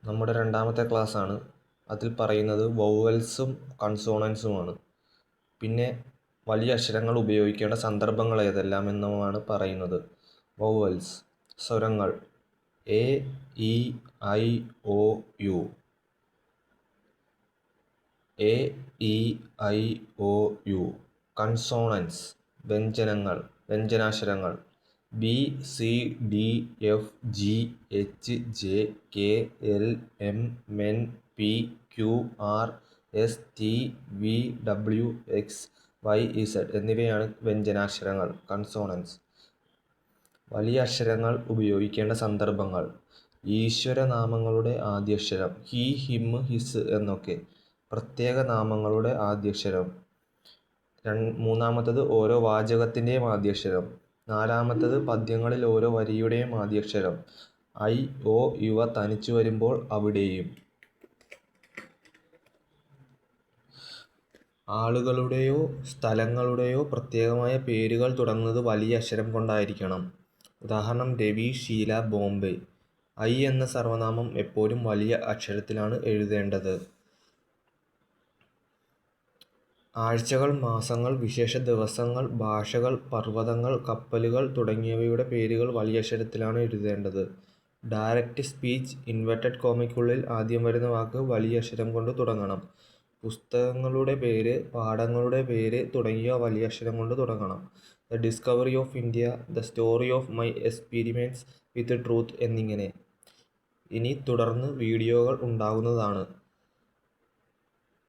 നമ്മുടെ രണ്ടാമത്തെ ക്ലാസ്സാണ്. അതിൽ പറയുന്നത് വൗവൽസും കൺസോണൻസുമാണ്. പിന്നെ വലിയ അക്ഷരങ്ങൾ ഉപയോഗിക്കേണ്ട സന്ദർഭങ്ങൾ ഏതെല്ലാം എന്നുമാണ് പറയുന്നത്. വൗവൽസ് സ്വരങ്ങൾ A, E, I, O, U. A, E, I, O, U. Consonants വ്യഞ്ജനാക്ഷരങ്ങൾ B, C, D, F, G, H, J, K, L, M, N, P, Q, R, S, T, V, W, X, Y, Z എന്നിവയാണ് വ്യഞ്ജനാക്ഷരങ്ങൾ consonants. വലിയ അക്ഷരങ്ങൾ ഉപയോഗിക്കേണ്ട സന്ദർഭങ്ങൾ ഈശ്വരനാമങ്ങളുടെ ആദ്യാക്ഷരം He, Him, His എന്നൊക്കെ. പ്രത്യേക നാമങ്ങളുടെ ആദ്യാക്ഷരം. മൂന്നാമത്തത് ഓരോ വാചകത്തിൻ്റെയും ആദ്യാക്ഷരം. നാലാമത്തത് പദ്യങ്ങളിൽ ഓരോ വരിയുടെയും ആദ്യാക്ഷരം. ഐ, ഒ ഇവ തനിച്ചു വരുമ്പോൾ അവിടെയും. ആളുകളുടെയോ സ്ഥലങ്ങളുടെയോ പ്രത്യേകമായ പേരുകൾ തുടങ്ങുന്നത് വലിയ അക്ഷരം കൊണ്ടായിരിക്കണം. ഉദാഹരണം രവി, ഷീല, ബോംബെ. ഐ എന്ന സർവനാമം എപ്പോഴും വലിയ അക്ഷരത്തിലാണ് എഴുതേണ്ടത്. ആഴ്ചകൾ, മാസങ്ങൾ, വിശേഷ ദിവസങ്ങൾ, ഭാഷകൾ, പർവ്വതങ്ങൾ, കപ്പലുകൾ തുടങ്ങിയവയുടെ പേരുകൾ വലിയ അക്ഷരത്തിലാണ് എഴുതേണ്ടത്. ഡയറക്റ്റ് സ്പീച്ച് ഇൻവെർട്ടഡ് കോമയ്ക്കുള്ളിൽ ആദ്യം വരുന്ന വാക്ക് വലിയ അക്ഷരം കൊണ്ട് തുടങ്ങണം. പുസ്തകങ്ങളുടെ പേര്, പാഠങ്ങളുടെ പേര് തുടങ്ങിയവ വലിയ അക്ഷരം കൊണ്ട് തുടങ്ങണം. The discovery of India, the story of my experiments with truth എന്നിങ്ങനെ. ഇനി തുടർന്ന് വീഡിയോകൾ ഉണ്ടാകുന്നതാണ്.